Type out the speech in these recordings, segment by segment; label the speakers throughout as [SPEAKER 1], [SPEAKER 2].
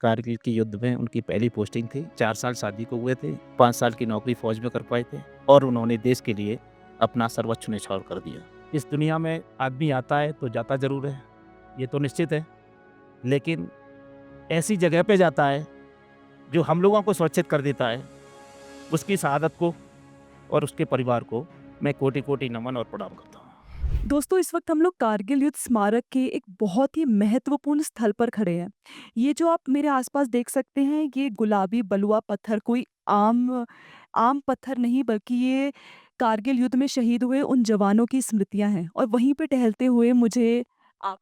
[SPEAKER 1] कारगिल के युद्ध में उनकी पहली पोस्टिंग थी। 4 साल शादी को हुए थे, 5 साल की नौकरी फौज में कर पाए थे और उन्होंने देश के लिए अपना सर्वस्व न्यौछावर कर दिया। इस दुनिया में आदमी आता है तो जाता ज़रूर है, ये तो निश्चित है, लेकिन ऐसी जगह पे जाता है जो हम लोगों को सुरक्षित कर देता है। उसकी शहादत को और उसके परिवार को मैं कोटि-कोटि नमन और प्रणाम करता हूँ।
[SPEAKER 2] दोस्तों, इस वक्त हम लोग कारगिल युद्ध स्मारक के एक बहुत ही महत्वपूर्ण स्थल पर खड़े हैं। ये जो आप मेरे आसपास देख सकते हैं, ये गुलाबी बलुआ पत्थर कोई आम आम पत्थर नहीं, बल्कि ये कारगिल युद्ध में शहीद हुए उन जवानों की स्मृतियां हैं। और वहीं पे टहलते हुए मुझे आप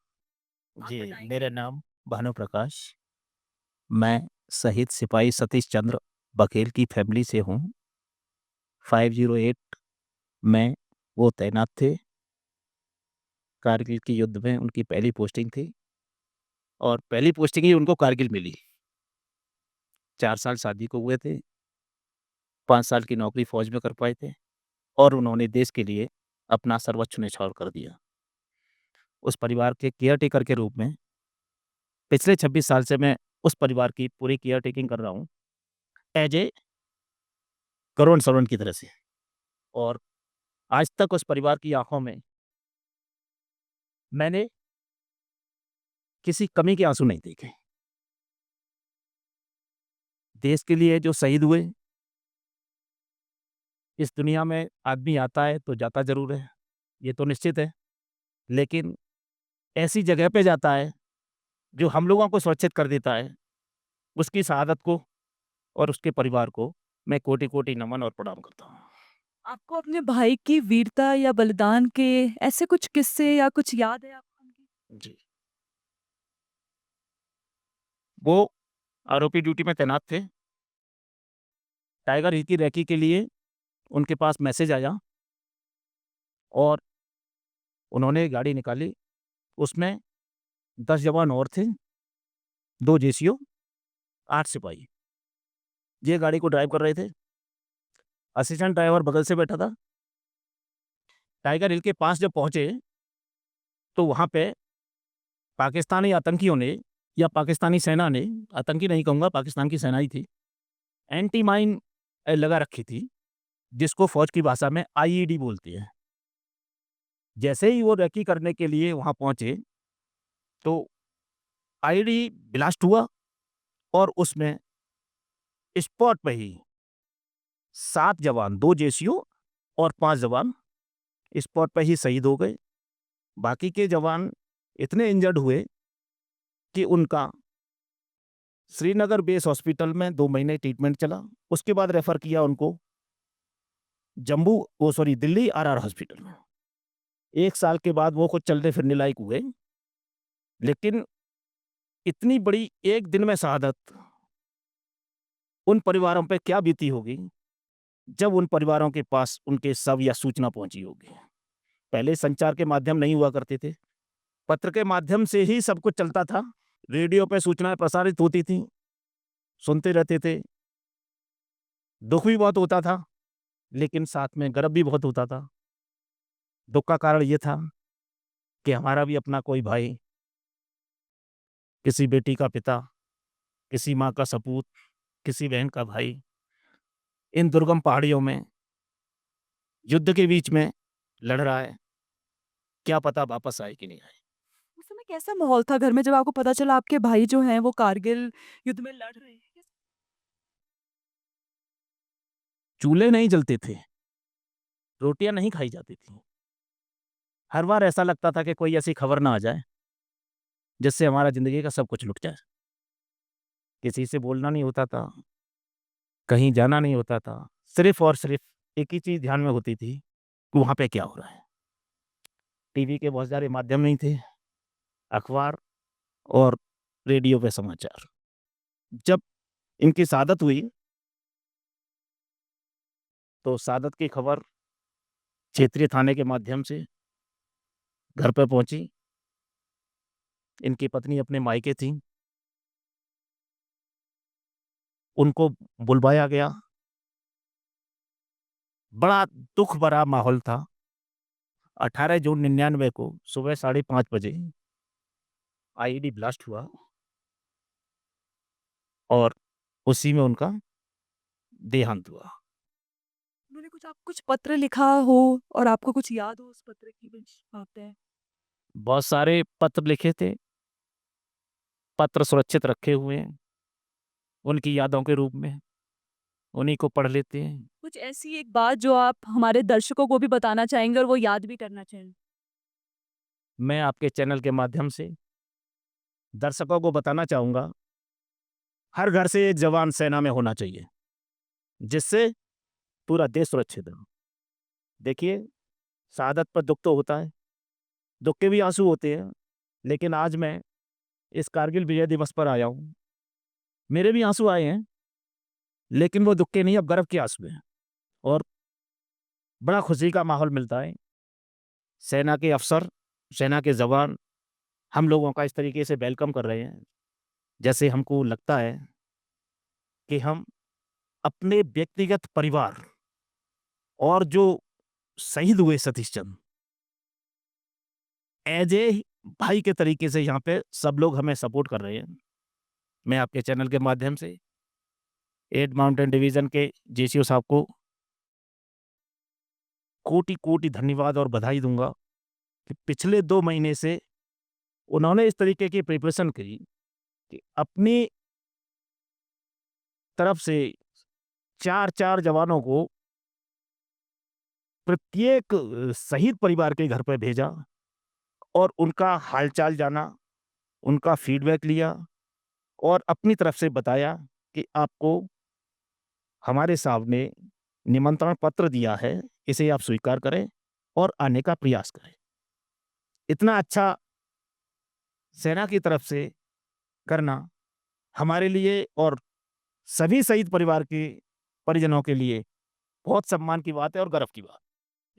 [SPEAKER 2] आप
[SPEAKER 1] जी,
[SPEAKER 2] बताएंगे।
[SPEAKER 1] मेरा नाम भानु प्रकाश। मैं शहीद सिपाही सतीश चंद्र बघेल की फैमिली से हूँ। 508 में वो तैनात थे। कारगिल के युद्ध में उनकी पहली पोस्टिंग थी और पहली पोस्टिंग ही उनको कारगिल मिली। 4 साल शादी को हुए थे, 5 साल की नौकरी फौज में कर पाए थे और उन्होंने देश के लिए अपना सर्वस्व न्यौछावर कर दिया। उस परिवार के केयरटेकर के रूप में पिछले 26 साल से मैं उस परिवार की पूरी केयरटेकिंग कर रहा हूँ, एज़ ए गवर्नमेंट सर्वेंट की तरह से। और आज तक उस परिवार की आँखों में मैंने किसी कमी के आँसू नहीं देखे। देश के लिए जो शहीद हुए, इस दुनिया में आदमी आता है तो जाता ज़रूर है, ये तो निश्चित है, लेकिन ऐसी जगह पे जाता है जो हम लोगों को सुरक्षित कर देता है। उसकी शहादत को और उसके परिवार को मैं कोटि-कोटि नमन और प्रणाम करता हूँ।
[SPEAKER 2] आपको अपने भाई की वीरता या बलिदान के ऐसे कुछ किस्से या कुछ याद है आपको उनकी?
[SPEAKER 1] जी। वो आरओपी ड्यूटी में तैनात थे। टाइगर हिल की रेकी के लिए उनके पास मैसेज आया और उन्होंने गाड़ी निकाली। उसमें 10 जवान और थे, 2 जेसीओ, 8 सिपाही। ये गाड़ी को ड्राइव कर रहे थे। असिस्टेंट ड्राइवर बगल से बैठा था। टाइगर हिल के पास जब पहुँचे, तो वहाँ पे पाकिस्तानी आतंकियों ने या पाकिस्तानी सेना ने, आतंकी नहीं कहूँगा, पाकिस्तान की सेना ही थी, एंटी माइन लगा रखी थी, जिसको फ़ौज की भाषा में आईईडी बोलते हैं। जैसे ही वो रेकी करने के लिए वहाँ पहुँचे, तो आईईडी ब्लास्ट हुआ और उसमें स्पॉट पे ही 7 जवान, 2 जेसीओ और 5 जवान स्पॉट पे ही शहीद हो गए। बाकी के जवान इतने इंजर्ड हुए कि उनका श्रीनगर बेस हॉस्पिटल में 2 महीने ट्रीटमेंट चला। उसके बाद रेफर किया उनको दिल्ली आरआर हॉस्पिटल में। 1 साल के बाद वो खुद चलने फिरने लायक हुए। लेकिन इतनी बड़ी एक दिन में शहादत उन परिवारों पे क्या बीती होगी, जब उन परिवारों के पास उनके शव या सूचना पहुंची होगी। पहले संचार के माध्यम नहीं हुआ करते थे, पत्र के माध्यम से ही सब कुछ चलता था। रेडियो पे सूचनाएं प्रसारित होती थी, सुनते रहते थे। दुख भी बहुत होता था, लेकिन साथ में गर्व भी बहुत होता था। दुख का कारण ये था कि हमारा भी अपना कोई भाई, किसी बेटी का पिता, किसी माँ का सपूत, किसी बहन का भाई इन दुर्गम पहाड़ियों में युद्ध के बीच में लड़ रहा है। क्या पता वापस आए कि नहीं आए।
[SPEAKER 2] उस समय कैसा माहौल था घर में जब आपको पता चला आपके भाई जो हैं वो कारगिल युद्ध में लड़ रहे हैं?
[SPEAKER 1] चूल्हे नहीं जलते थे, रोटियां नहीं खाई जाती थी। हर बार ऐसा लगता था कि कोई ऐसी खबर ना आ जाए जिससे हमारा जिंदगी का सब कुछ लुट जाए। किसी से बोलना नहीं होता था, कहीं जाना नहीं होता था। सिर्फ और सिर्फ एक ही चीज ध्यान में होती थी कि वहां पे क्या हो रहा है। टीवी के बहुत सारे माध्यम नहीं थे, अखबार और रेडियो पे समाचार। जब इनकी शहादत हुई, तो शहादत की खबर क्षेत्रीय थाने के माध्यम से घर पे पहुंची। इनकी पत्नी अपने मायके थी, उनको बुलवाया गया। बड़ा दुख भरा माहौल था। 18 जून 99 को सुबह 5:30 बजे आईईडी ब्लास्ट हुआ। और उसी में उनका देहांत हुआ।
[SPEAKER 2] उन्होंने कुछ पत्र लिखा हो और आपको कुछ याद हो उस पत्र की कुछ बातें हैं?
[SPEAKER 1] बहुत सारे पत्र लिखे थे, पत्र सुरक्षित रखे हुए हैं, उनकी यादों के रूप में, उन्हीं को पढ़ लेते हैं।
[SPEAKER 2] कुछ ऐसी एक बात जो आप हमारे दर्शकों को भी बताना चाहेंगे और वो याद भी करना चाहें?
[SPEAKER 1] मैं आपके चैनल के माध्यम से दर्शकों को बताना चाहूँगा, हर घर से एक जवान सेना में होना चाहिए, जिससे पूरा देश सुरक्षित हो। देखिए, शहादत पर दुःख तो होता है, दुःख के भी आँसू होते हैं, लेकिन आज मैं इस कारगिल विजय दिवस पर आया हूँ। मेरे भी आँसू आए हैं, लेकिन वो दुःख के नहीं, अब गर्व के आँसू हैं और बड़ा खुशी का माहौल मिलता है। सेना के अफ़सर, सेना के जवान हम लोगों का इस तरीके से वेलकम कर रहे हैं, जैसे हमको लगता है कि हम अपने व्यक्तिगत परिवार और जो शहीद हुए सतीश चंद्र, एज ए भाई के तरीके से यहाँ पे सब लोग हमें सपोर्ट कर रहे हैं। मैं आपके चैनल के माध्यम से 8 माउंटेन डिवीज़न के जेसीओ साहब को कोटि-कोटि धन्यवाद और बधाई दूँगा कि पिछले 2 महीने से उन्होंने इस तरीके की प्रिपरेशन की कि अपनी तरफ से 4-4 जवानों को प्रत्येक शहीद परिवार के घर पे भेजा और उनका हालचाल जाना, उनका फीडबैक लिया और अपनी तरफ से बताया कि आपको हमारे साहब ने निमंत्रण पत्र दिया है, इसे आप स्वीकार करें और आने का प्रयास करें। इतना अच्छा सेना की तरफ से करना हमारे लिए और सभी शहीद परिवार के परिजनों के लिए बहुत सम्मान की बात है और गर्व की बात।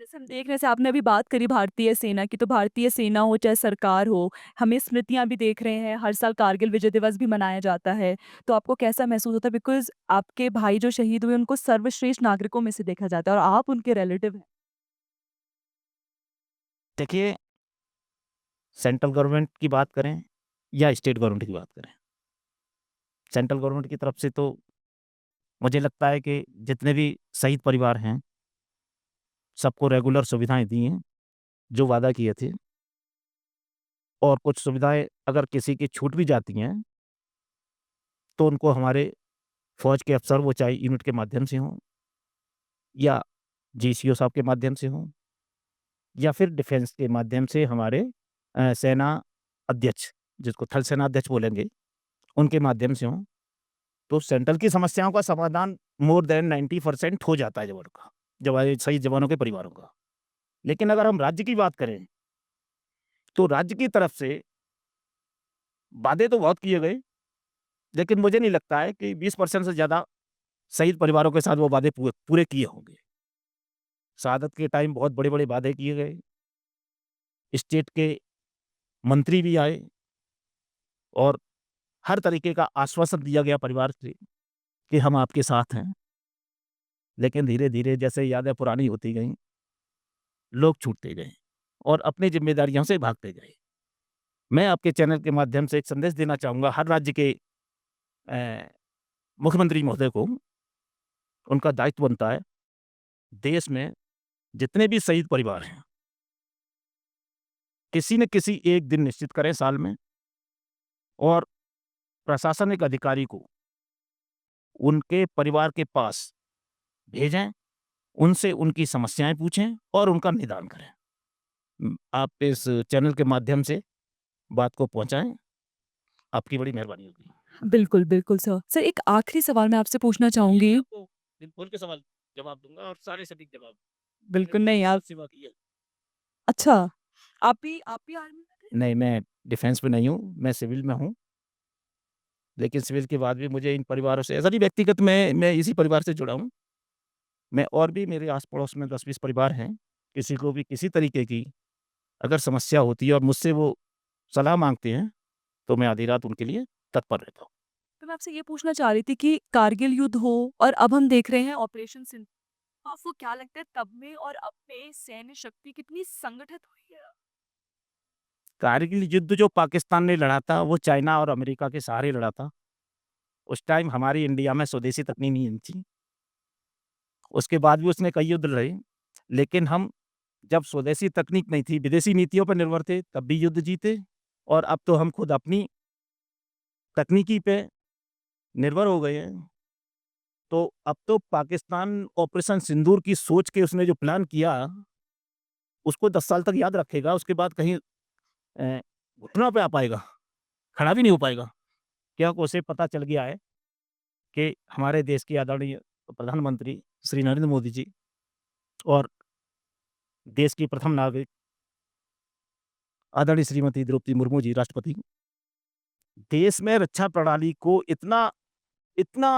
[SPEAKER 2] जैसे हम देख रहे हैं, जैसे आपने अभी बात करी भारतीय सेना की, तो भारतीय सेना हो चाहे सरकार हो, हमें स्मृतियाँ भी देख रहे हैं, हर साल कारगिल विजय दिवस भी मनाया जाता है। तो आपको कैसा महसूस होता है? बिकॉज़ आपके भाई जो शहीद हुए उनको सर्वश्रेष्ठ नागरिकों में से देखा जाता है और आप उनके रिलेटिव हैं।
[SPEAKER 1] देखिए, सेंट्रल गवर्नमेंट की बात करें या स्टेट गवर्नमेंट की बात करें, सेंट्रल गवर्नमेंट की तरफ से तो मुझे लगता है कि जितने भी शहीद परिवार हैं, सबको रेगुलर सुविधाएँ दी हैं, जो वादा किए थे और कुछ सुविधाएँ अगर किसी की छूट भी जाती हैं, तो उनको हमारे फ़ौज के अफ़सर वो चाहे यूनिट के माध्यम से हों या जीसीओ साहब के माध्यम से हों या फिर डिफेंस के माध्यम से हमारे सेना अध्यक्ष, जिसको थल सेना अध्यक्ष बोलेंगे, उनके माध्यम से हों, तो सेंट्रल की समस्याओं का समाधान मोर देन 90% हो जाता है जवानों का, शहीद जवानों के परिवारों का। लेकिन अगर हम राज्य की बात करें, तो राज्य की तरफ से वादे तो बहुत किए गए, लेकिन मुझे नहीं लगता है कि 20% से ज़्यादा शहीद परिवारों के साथ वो वादे पूरे किए होंगे। शहादत के टाइम बहुत बड़े-बड़े वादे किए गए, स्टेट के मंत्री भी आए और हर तरीके का आश्वासन दिया गया परिवार से कि हम आपके साथ हैं। लेकिन धीरे-धीरे जैसे यादें पुरानी होती गईं, लोग छूटते गए और अपनी ज़िम्मेदारियों से भागते गए। मैं आपके चैनल के माध्यम से एक संदेश देना चाहूँगा हर राज्य के अ, मुख्यमंत्री महोदय को, उनका दायित्व बनता है, देश में जितने भी शहीद परिवार हैं, किसी न किसी एक दिन निश्चित करें साल में और प्रशासनिक अधिकारी को उनके परिवार के पास भेजें, उनसे उनकी समस्याएँ पूछें और उनका निदान करें। आप इस चैनल के माध्यम से बात को पहुँचाएँ, आपकी बड़ी मेहरबानी होगी।
[SPEAKER 2] बिल्कुल, बिल्कुल सर। सर, एक आखिरी सवाल मैं आपसे पूछना चाहूँगी।
[SPEAKER 1] आपको दिल खोल के सवाल जवाब दूँगा और सारे सटीक जवाब। मैंने
[SPEAKER 2] बिल्कुल
[SPEAKER 1] देश
[SPEAKER 2] नहीं
[SPEAKER 1] की
[SPEAKER 2] आप
[SPEAKER 1] बहुत सेवा की है।
[SPEAKER 2] अच्छा, आप भी आर्मी में थे?
[SPEAKER 1] नहीं, मैं डिफेंस में नहीं हूँ, मैं सिविल में हूँ। लेकिन सिविल के बाद भी मुझे इन परिवारों से ऐसा नहीं व्यक्तिगत मैं इसी परिवार से जुड़ा हूँ। मैं और भी मेरे आस-पड़ोस में 10-20 परिवार हैं, किसी को भी किसी तरीके की अगर समस्या होती है और मुझसे वो सलाह माँगते हैं, तो मैं आधी रात उनके लिए तत्पर रहता हूँ।
[SPEAKER 2] तो मैं आपसे ये पूछना चाह रही थी कि कारगिल युद्ध हो और अब हम देख रहे हैं ऑपरेशन सिंदूर, तो आपको क्या लगता है तब में और अब में सैन्य शक्ति कितनी संगठित हुई है?
[SPEAKER 1] कारगिल युद्ध जो पाकिस्तान ने लड़ा था, वो चाइना और अमेरिका के सहारे लड़ा था। उस टाइम हमारी इंडिया में स्वदेशी तकनीक नहीं थी। उसके बाद भी उसने कई युद्ध लड़े, लेकिन हम जब स्वदेशी तकनीक नहीं थी, विदेशी नीतियों पर निर्भर थे, तब भी युद्ध जीते। और अब तो हम खुद अपनी तकनीकी पे निर्भर हो गए हैं। तो अब तो पाकिस्तान ऑपरेशन सिंदूर की सोच के उसने जो प्लान किया, उसको 10 साल तक याद रखेगा, उसके बाद कहीं घुटनों पे आ पाएगा, खड़ा भी नहीं हो पाएगा। क्योंकि उसे पता चल गया है कि हमारे देश के आदरणीय प्रधानमंत्री श्री नरेंद्र मोदी जी और देश की प्रथम नागरिक आदरणीय श्रीमती द्रौपदी मुर्मू जी राष्ट्रपति, देश में रक्षा प्रणाली को इतना इतना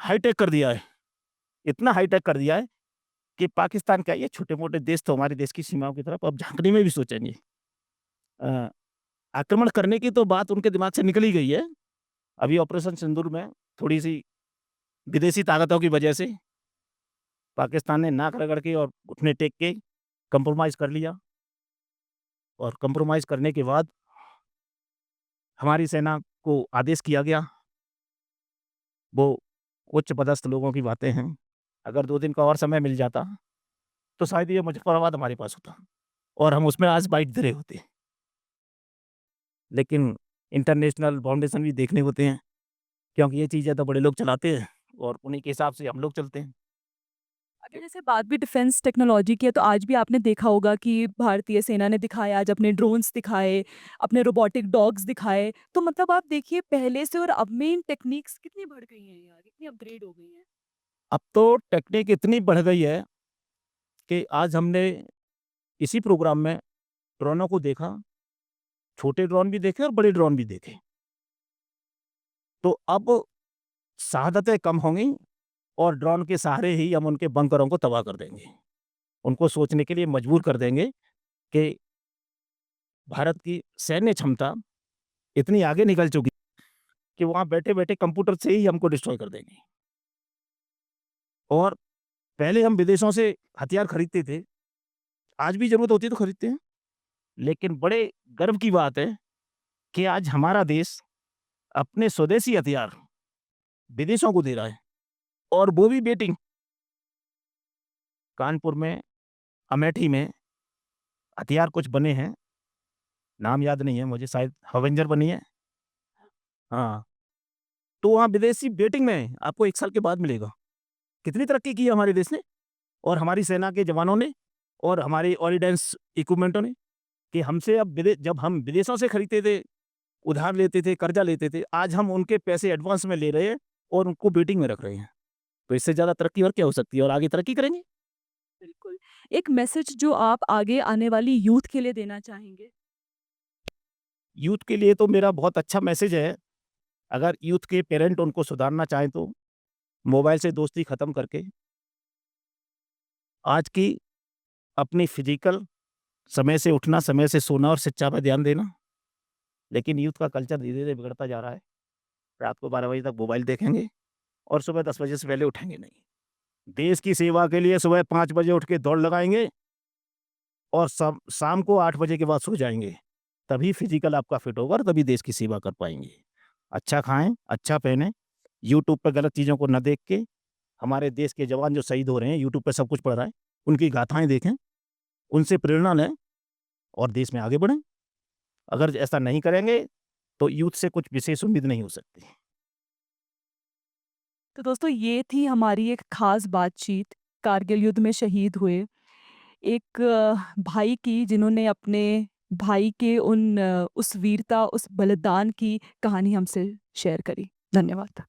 [SPEAKER 1] हाईटेक कर दिया है, इतना हाईटेक कर दिया है कि पाकिस्तान क्या, ये छोटे-मोटे देश तो हमारे देश की सीमाओं की तरफ अब झाँकने में भी सोचेंगे। अ, आक्रमण करने की तो बात उनके दिमाग से निकल ही गई है। अभी ऑपरेशन सिंदूर में थोड़ी-सी विदेशी ताकतों की वजह से पाकिस्तान ने नाक रगड़ के और घुटने टेक के कंप्रोमाइज़ कर लिया। और कंप्रोमाइज़ करने के बाद हमारी सेना को आदेश किया गया, वो उच्च पदस्थ लोगों की बातें हैं। अगर 2 दिन का और समय मिल जाता, तो शायद ये मुज़फ़्फ़राबाद हमारे पास होता और हम उसमें आज बाइट दे रहे होते। लेकिन इंटरनेशनल बाउंडेशन भी देखने होते हैं, क्योंकि ये चीज़ें तो बड़े लोग चलाते हैं और उन्हीं के हिसाब से हम लोग चलते हैं।
[SPEAKER 2] अगर जैसे बात भी डिफेंस टेक्नोलॉजी की है तो आज भी आपने देखा होगा कि भारतीय सेना ने दिखाए, आज अपने ड्रोन्स दिखाए, अपने रोबोटिक डॉग्स दिखाए। तो मतलब आप देखिए पहले से और अब में इन टेक्निक्स कितनी बढ़ गई हैं यार, कितनी अपग्रेड हो गई हैं।
[SPEAKER 1] अब तो टेक्निक इतनी बढ़ गई है कि आज हमने इसी प्रोग्राम में ड्रोनों को देखा, छोटे ड्रोन भी देखे और बड़े ड्रोन भी देखे। तो अब शहादतें कम होंगी और ड्रोन के सहारे ही हम उनके बंकरों को तबाह कर देंगे। उनको सोचने के लिए मजबूर कर देंगे कि भारत की सैन्य क्षमता इतनी आगे निकल चुकी कि वहाँ बैठे-बैठे कंप्यूटर से ही हमको डिस्ट्रॉय कर देंगे। और पहले हम विदेशों से हथियार खरीदते थे, आज भी ज़रूरत होती है तो खरीदते हैं। लेकिन बड़े गर्व की बात है कि आज हमारा देश अपने स्वदेशी हथियार विदेशों को दे रहा है और वो भी बेटिंग। कानपुर में, अमेठी में हथियार कुछ बने हैं, नाम याद नहीं है मुझे, शायद हवेंजर बनी है। हाँ, तो वहाँ विदेशी बेटिंग में आपको 1 साल के बाद मिलेगा। कितनी तरक्की की है हमारे देश ने और हमारी सेना के जवानों ने और हमारे ऑर्डिनेंस इक्विपमेंटों ने, कि हमसे अब जब हम विदेशों से खरीदते थे, उधार लेते थे, कर्जा लेते थे, आज हम उनके पैसे एडवांस में ले रहे हैं और उनको वेटिंग में रख रहे हैं। तो इससे ज़्यादा तरक्की और क्या हो सकती है, और आगे तरक्की करेंगे।
[SPEAKER 2] बिल्कुल। एक मैसेज जो आप आगे आने वाली यूथ के लिए देना चाहेंगे?
[SPEAKER 1] यूथ के लिए तो मेरा बहुत अच्छा मैसेज है, अगर यूथ के पेरेंट उनको सुधारना चाहें तो मोबाइल से दोस्ती खत्म करके आज की अपनी फिजिकल समय से उठना, समय से सोना और शिक्षा पे ध्यान देना। लेकिन यूथ का कल्चर धीरे-धीरे बिगड़ता जा रहा है। रात को 12 बजे तक मोबाइल देखेंगे और सुबह 10 बजे से पहले उठेंगे नहीं। देश की सेवा के लिए सुबह 5 बजे उठ के दौड़ लगाएँगे और शाम को 8 बजे के बाद सो जाएँगे। तभी फिजिकल आपका फिट होगा और तभी देश की सेवा कर पाएँगे। अच्छा खाएँ, अच्छा पहनें, यूट्यूब पे गलत चीज़ों को ना देख के, हमारे देश के जवान जो शहीद हो रहे हैं, यूट्यूब पे सब कुछ पड़ रहा है, उनकी गाथाएँ देखें, उनसे प्रेरणा लें और देश में आगे बढ़ें। अगर ऐसा नहीं करेंगे, तो यूथ से कुछ विशेष उम्मीद नहीं हो सकती।
[SPEAKER 2] तो दोस्तों ये थी हमारी एक खास बातचीत कारगिल युद्ध में शहीद हुए एक भाई की जिन्होंने अपने भाई के उस वीरता, उस बलिदान की कहानी हमसे शेयर करी। धन्यवाद।